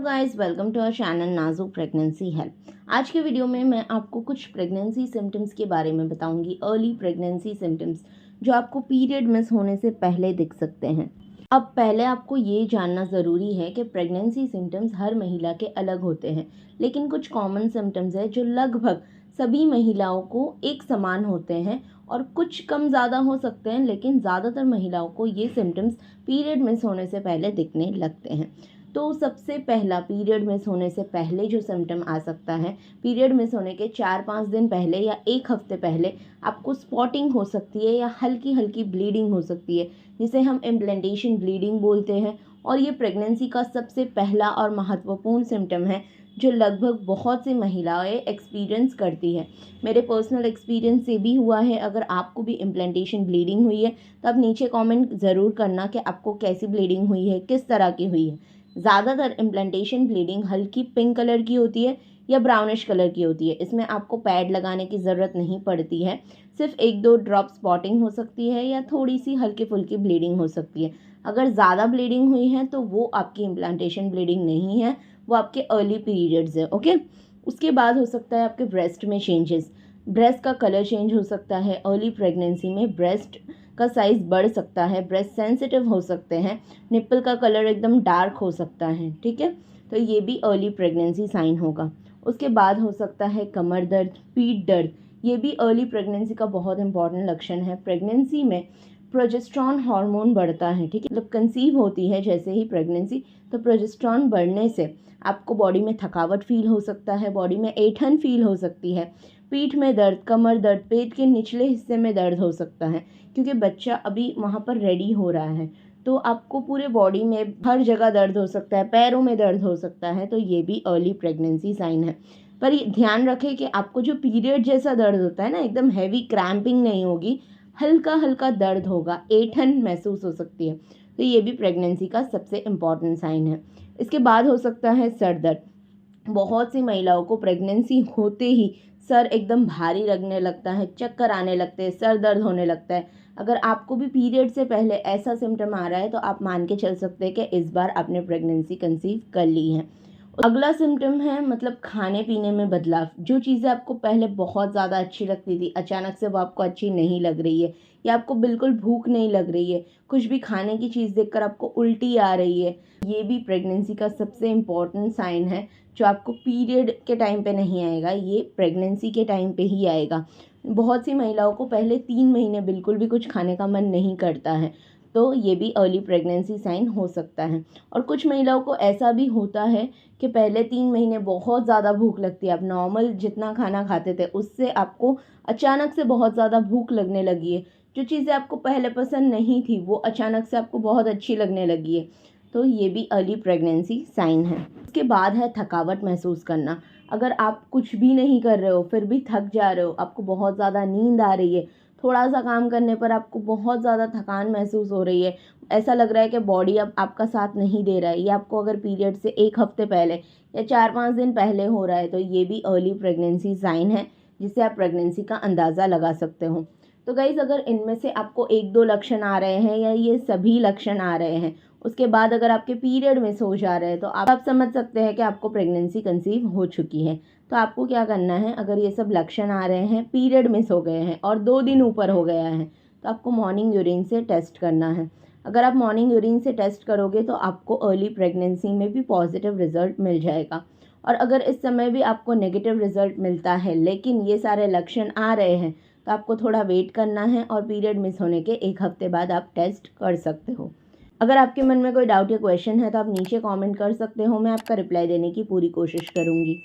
Guys, welcome to our channel नाजुक pregnancy help. आज के वीडियो में मैं आपको कुछ प्रेगनेंसी सिम्टम्स के बारे में बताऊंगी, अर्ली प्रेगनेंसी सिम्टम्स जो आपको पीरियड मिस होने से पहले दिख सकते हैं। अब पहले आपको ये जानना ज़रूरी है कि प्रेगनेंसी सिम्टम्स हर महिला के अलग होते हैं, लेकिन कुछ कॉमन सिम्टम्स हैं जो लगभग सभी महिलाओं को एक समान होते हैं और कुछ कम ज़्यादा हो सकते हैं, लेकिन ज़्यादातर महिलाओं को ये सिम्टम्स पीरियड मिस होने से पहले दिखने लगते हैं। तो सबसे पहला पीरियड मिस होने से पहले जो सिम्टम आ सकता है, पीरियड मिस होने के 4-5 दिन पहले या 1 हफ्ते पहले आपको स्पॉटिंग हो सकती है या हल्की हल्की ब्लीडिंग हो सकती है, जिसे हम इम्प्लांटेशन ब्लीडिंग बोलते हैं। और ये प्रेगनेंसी का सबसे पहला और महत्वपूर्ण सिम्टम है जो लगभग बहुत सी महिलाएं एक्सपीरियंस करती है। मेरे पर्सनल एक्सपीरियंस से भी हुआ है। अगर आपको भी इम्प्लांटेशन ब्लीडिंग हुई है तो आप नीचे कमेंट ज़रूर करना कि आपको कैसी ब्लीडिंग हुई है, किस तरह की हुई है। ज़्यादातर इम्प्लांटेशन ब्लीडिंग हल्की पिंक कलर की होती है या ब्राउनिश कलर की होती है। इसमें आपको पैड लगाने की ज़रूरत नहीं पड़ती है, सिर्फ 1-2 ड्रॉप स्पॉटिंग हो सकती है या थोड़ी सी हल्की फुल्की ब्लीडिंग हो सकती है। अगर ज़्यादा ब्लीडिंग हुई है तो वो आपकी इम्प्लांटेशन ब्लीडिंग नहीं है, वो आपके अर्ली पीरियड्स है। ओके, उसके बाद हो सकता है आपके ब्रेस्ट में चेंजेस, ब्रेस्ट का कलर चेंज हो सकता है। अर्ली प्रेगनेंसी में ब्रेस्ट का साइज़ बढ़ सकता है, ब्रेस्ट सेंसिटिव हो सकते हैं, निप्पल का कलर एकदम डार्क हो सकता है। ठीक है, तो ये भी अर्ली प्रेगनेंसी साइन होगा। उसके बाद हो सकता है कमर दर्द, पीठ दर्द, ये भी अर्ली प्रेगनेंसी का बहुत इंपॉर्टेंट लक्षण है। प्रेगनेंसी में प्रोजेस्टेरॉन हार्मोन बढ़ता है। ठीक है, मतलब कंसीव होती है जैसे ही प्रेगनेंसी, तो प्रोजेस्टेरॉन बढ़ने से आपको बॉडी में थकावट फील हो सकता है, बॉडी में ऐंठन फील हो सकती है, पीठ में दर्द, कमर दर्द, पेट के निचले हिस्से में दर्द हो सकता है, क्योंकि बच्चा अभी वहाँ पर रेडी हो रहा है। तो आपको पूरे बॉडी में हर जगह दर्द हो सकता है, पैरों में दर्द हो सकता है, तो ये भी अर्ली प्रेगनेंसी साइन है। पर ये ध्यान रखें कि आपको जो पीरियड जैसा दर्द होता है ना, एकदम हैवी क्रैम्पिंग नहीं होगी, हल्का हल्का दर्द होगा, ऐंठन महसूस हो सकती है, तो ये भी प्रेगनेंसी का सबसे इम्पॉर्टेंट साइन है। इसके बाद हो सकता है सर दर्द। बहुत सी महिलाओं को प्रेगनेंसी होते ही सर एकदम भारी लगने लगता है, चक्कर आने लगते हैं, सर दर्द होने लगता है। अगर आपको भी पीरियड से पहले ऐसा सिम्टम आ रहा है तो आप मान के चल सकते हैं कि इस बार आपने प्रेगनेंसी कंसीव कर ली है। अगला सिम्टम है मतलब खाने पीने में बदलाव। जो चीज़ें आपको पहले बहुत ज़्यादा अच्छी लगती थी, अचानक से वो आपको अच्छी नहीं लग रही है, या आपको बिल्कुल भूख नहीं लग रही है, कुछ भी खाने की चीज़ देखकर आपको उल्टी आ रही है, ये भी प्रेगनेंसी का सबसे इम्पॉर्टेंट साइन है जो आपको पीरियड के टाइम पे नहीं आएगा, ये प्रेगनेंसी के टाइम पे ही आएगा। बहुत सी महिलाओं को पहले 3 महीने बिल्कुल भी कुछ खाने का मन नहीं करता है, तो ये भी अर्ली प्रेगनेंसी साइन हो सकता है। और कुछ महिलाओं को ऐसा भी होता है कि पहले 3 महीने बहुत ज़्यादा भूख लगती है, आप नॉर्मल जितना खाना खाते थे उससे आपको अचानक से बहुत ज़्यादा भूख लगने लगी है, जो चीज़ें आपको पहले पसंद नहीं थी वो अचानक से आपको बहुत अच्छी लगने लगी है, तो ये भी अर्ली प्रेगनेंसी साइन है। उसके बाद है थकावट महसूस करना। अगर आप कुछ भी नहीं कर रहे हो फिर भी थक जा रहे हो, आपको बहुत ज़्यादा नींद आ रही है, थोड़ा सा काम करने पर आपको बहुत ज़्यादा थकान महसूस हो रही है, ऐसा लग रहा है कि बॉडी अब आपका साथ नहीं दे रहा है, ये आपको अगर पीरियड से 1 हफ्ते पहले या 4-5 दिन पहले हो रहा है, तो ये भी अर्ली प्रेगनेंसी साइन है जिससे आप प्रेगनेंसी का अंदाज़ा लगा सकते हो। तो गाइज़, अगर इनमें से आपको 1-2 लक्षण आ रहे हैं या ये सभी लक्षण आ रहे हैं, उसके बाद अगर आपके पीरियड मिस हो जा रहे हैं, तो आप समझ सकते हैं कि आपको प्रेगनेंसी कंसीव हो चुकी है। तो आपको क्या करना है, अगर ये सब लक्षण आ रहे हैं, पीरियड मिस हो गए हैं और 2 दिन ऊपर हो गया है, तो आपको मॉर्निंग यूरिन से टेस्ट करना है। अगर आप मॉर्निंग यूरिन से टेस्ट करोगे तो आपको अर्ली प्रेगनेंसी में भी पॉजिटिव रिजल्ट मिल जाएगा। और अगर इस समय भी आपको नेगेटिव रिजल्ट मिलता है लेकिन ये सारे लक्षण आ रहे हैं, तो आपको थोड़ा वेट करना है और पीरियड मिस होने के 1 हफ्ते बाद आप टेस्ट कर सकते हो। अगर आपके मन में कोई डाउट या क्वेश्चन है तो आप नीचे कमेंट कर सकते हो, मैं आपका रिप्लाई देने की पूरी कोशिश करूँगी।